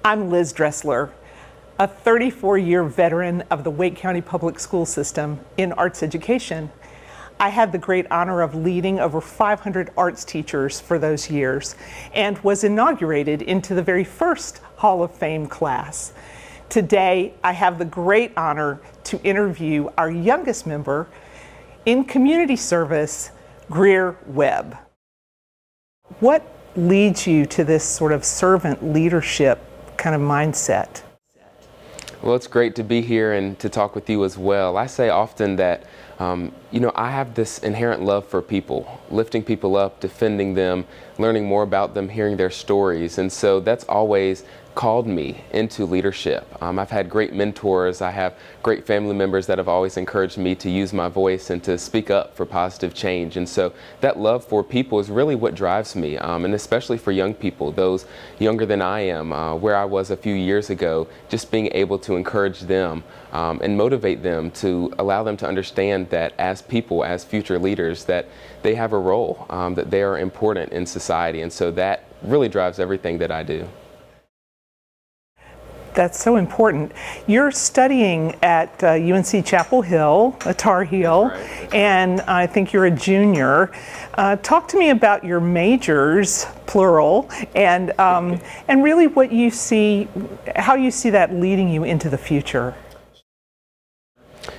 I'm Liz Dressler, a 34-year veteran of the Wake County Public School System in arts education. I had the great honor of leading over 500 arts teachers for those years and was inaugurated into the very first Hall of Fame class. Today, I have the great honor to interview our youngest member in community service, Greear Webb. What leads you to this sort of servant leadership kind of mindset? Well, it's great to be here and to talk with you as well. I say often that, I have this inherent love for people, lifting people up, defending them, learning more about them, hearing their stories. And so that's always called me into leadership. I've had great mentors. I have great family members that have always encouraged me to use my voice and to speak up for positive change. And so that love for people is really what drives me, and especially for young people, those younger than I am, where I was a few years ago, just being able to encourage them and motivate them, to allow them to understand that as people, as future leaders, that they have a role, that they are important in society. And so that really drives everything that I do. That's so important. You're studying at UNC Chapel Hill, a Tar Heel, Right. And I think you're a junior. Talk to me about your majors, plural, and really what you see, how you see that leading you into the future.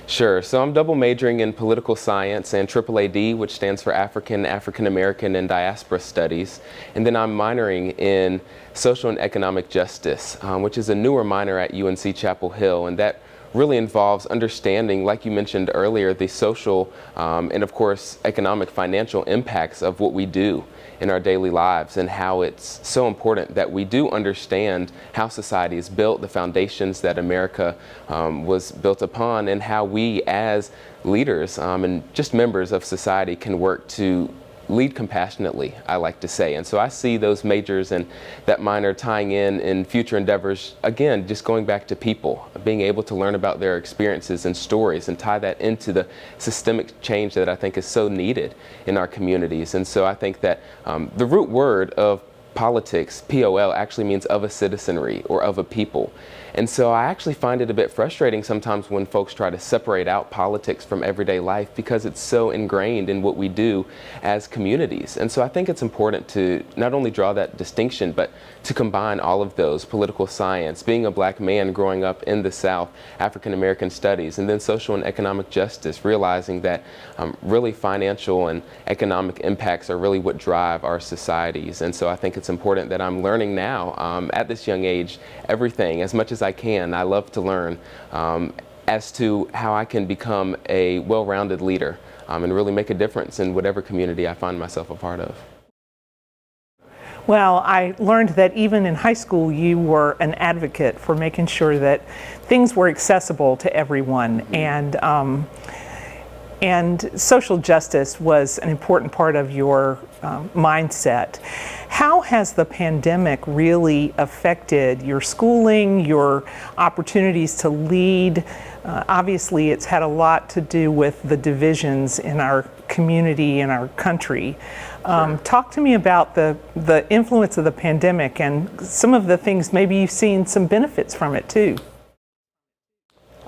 Sure. So I'm double majoring in political science and AAAD, which stands for African, African American, and Diaspora Studies. And then I'm minoring in social and economic justice, which is a newer minor at UNC Chapel Hill. And that really involves understanding, like you mentioned earlier, the social and of course economic, financial impacts of what we do in our daily lives, and how it's so important that we do understand how society is built, the foundations that America was built upon, and how we as leaders and just members of society can work to lead compassionately, I like to say. And so I see those majors and that minor tying in future endeavors, again, just going back to people, being able to learn about their experiences and stories and tie that into the systemic change that I think is so needed in our communities. And so I think that the root word of politics, POL, actually means of a citizenry or of a people. And so I actually find it a bit frustrating sometimes when folks try to separate out politics from everyday life, because it's so ingrained in what we do as communities. And so I think it's important to not only draw that distinction, but to combine all of those: political science, being a black man growing up in the South, African American studies, and then social and economic justice, realizing that really financial and economic impacts are really what drive our societies. And so I think it's important that I'm learning now at this young age everything as much as I can. I love to learn as to how I can become a well-rounded leader and really make a difference in whatever community I find myself a part of. Well, I learned that even in high school you were an advocate for making sure that things were accessible to everyone, and social justice was an important part of your mindset. How has the pandemic really affected your schooling, your opportunities to lead? Obviously, it's had a lot to do with the divisions in our community and our country. Sure. Talk to me about the influence of the pandemic and some of the things maybe you've seen some benefits from it too.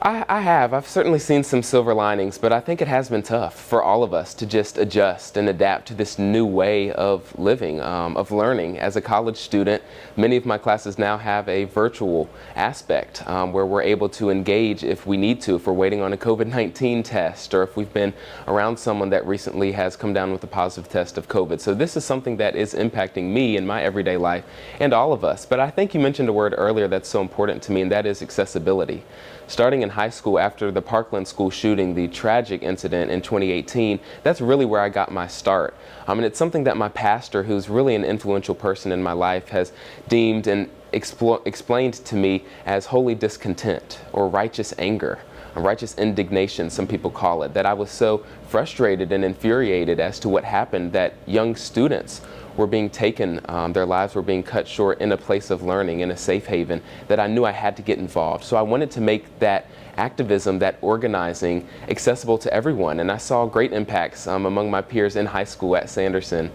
I've certainly seen some silver linings, but I think it has been tough for all of us to just adjust and adapt to this new way of living, of learning. As a college student, many of my classes now have a virtual aspect where we're able to engage if we need to, if we're waiting on a COVID-19 test, or if we've been around someone that recently has come down with a positive test of COVID. So this is something that is impacting me in my everyday life and all of us. But I think you mentioned a word earlier that's so important to me, and that is accessibility. Starting in high school after the Parkland school shooting, the tragic incident in 2018, that's really where I got my start. And it's something that my pastor, who's really an influential person in my life, has deemed and explained to me as holy discontent, or righteous anger, or righteous indignation, some people call it, that I was so frustrated and infuriated as to what happened, that young students were being taken, their lives were being cut short in a place of learning, in a safe haven, that I knew I had to get involved. So I wanted to make that activism, that organizing, accessible to everyone. And I saw great impacts among my peers in high school at Sanderson.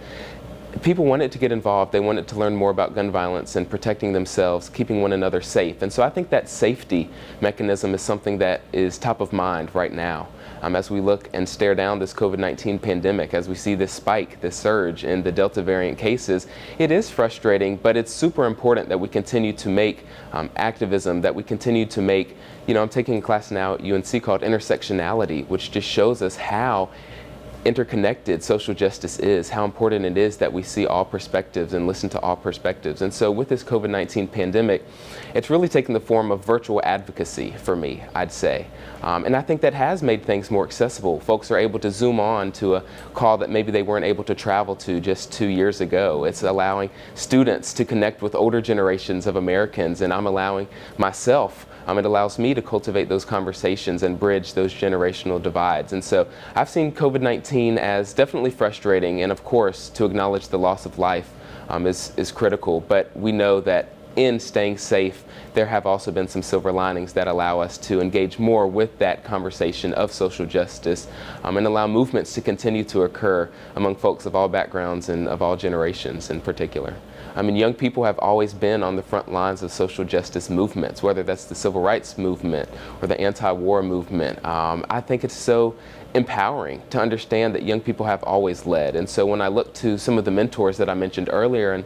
people wanted to get involved. They wanted to learn more about gun violence and protecting themselves, keeping one another safe. And so I think that safety mechanism is something that is top of mind right now. As we look and stare down this COVID-19 pandemic, as we see this spike, this surge in the Delta variant cases, it is frustrating, but it's super important that we continue to make activism, that we continue to make, I'm taking a class now at UNC called Intersectionality, which just shows us how interconnected social justice is, how important it is that we see all perspectives and listen to all perspectives. And so with this COVID-19 pandemic, it's really taken the form of virtual advocacy for me, I'd say. And I think that has made things more accessible. Folks are able to Zoom on to a call that maybe they weren't able to travel to just 2 years ago. It's allowing students to connect with older generations of Americans, and I'm allowing myself, it allows me to cultivate those conversations and bridge those generational divides. And so I've seen COVID-19 as definitely frustrating, and of course to acknowledge the loss of life is critical, but we know that in staying safe, there have also been some silver linings that allow us to engage more with that conversation of social justice and allow movements to continue to occur among folks of all backgrounds and of all generations in particular. Young people have always been on the front lines of social justice movements, whether that's the civil rights movement or the anti-war movement. I think it's so empowering to understand that young people have always led. And so when I look to some of the mentors that I mentioned earlier and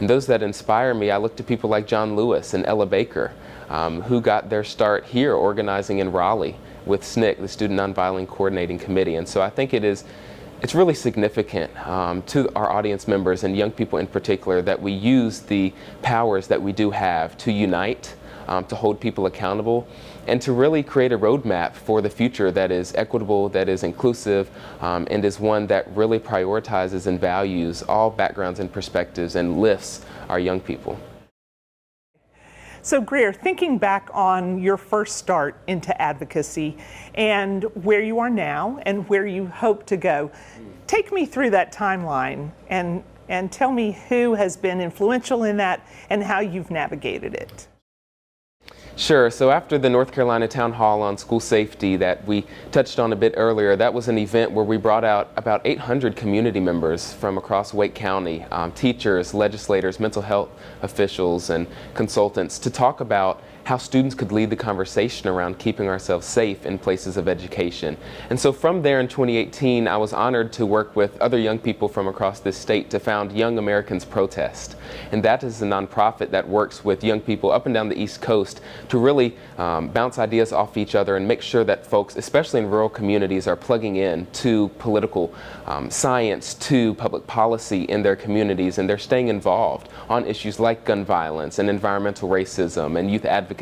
those that inspire me, I look to people like John Lewis and Ella Baker, who got their start here organizing in Raleigh with SNCC, the Student Nonviolent Coordinating Committee. And so I think it's really significant to our audience members and young people in particular that we use the powers that we do have to unite, to hold people accountable, and to really create a roadmap for the future that is equitable, that is inclusive, and is one that really prioritizes and values all backgrounds and perspectives and lifts our young people. So Greear, thinking back on your first start into advocacy and where you are now and where you hope to go, take me through that timeline and tell me who has been influential in that and how you've navigated it. Sure. So after the North Carolina Town Hall on school safety that we touched on a bit earlier, that was an event where we brought out about 800 community members from across Wake County, teachers, legislators, mental health officials, and consultants to talk about how students could lead the conversation around keeping ourselves safe in places of education. And so from there in 2018, I was honored to work with other young people from across this state to found Young Americans Protest. And that is a nonprofit that works with young people up and down the East Coast to really bounce ideas off each other and make sure that folks, especially in rural communities, are plugging in to political science, to public policy in their communities, and they're staying involved on issues like gun violence and environmental racism and youth advocacy.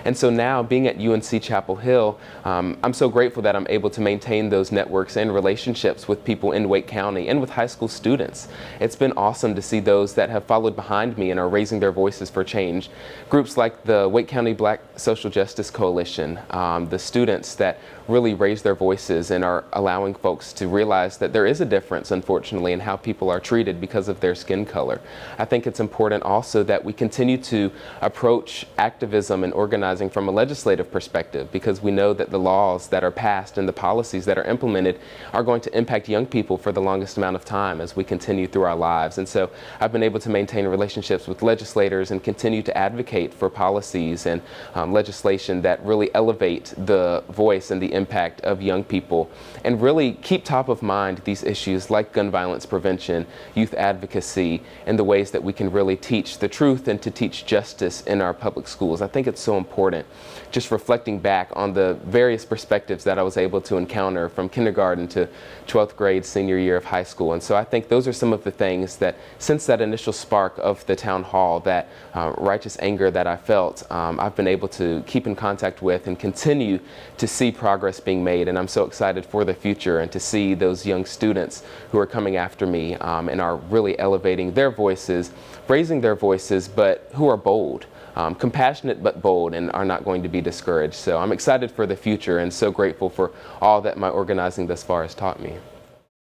And so now, being at UNC Chapel Hill, I'm so grateful that I'm able to maintain those networks and relationships with people in Wake County and with high school students. It's been awesome to see those that have followed behind me and are raising their voices for change. Groups like the Wake County Black Social Justice Coalition, the students that really raise their voices and are allowing folks to realize that there is a difference, unfortunately, in how people are treated because of their skin color. I think it's important also that we continue to approach activism and organizing from a legislative perspective, because we know that the laws that are passed and the policies that are implemented are going to impact young people for the longest amount of time as we continue through our lives. And so I've been able to maintain relationships with legislators and continue to advocate for policies and legislation that really elevate the voice and the impact of young people and really keep top of mind these issues like gun violence prevention, youth advocacy, and the ways that we can really teach the truth and to teach justice in our public schools. I think it's so important, just reflecting back on the various perspectives that I was able to encounter from kindergarten to 12th grade, senior year of high school. And so I think those are some of the things that, since that initial spark of the town hall, that righteous anger that I felt, I've been able to keep in contact with and continue to see progress being made. And I'm so excited for the future and to see those young students who are coming after me and are really elevating their voices, raising their voices, but who are bold. Compassionate but bold, and are not going to be discouraged. So I'm excited for the future and so grateful for all that my organizing thus far has taught me.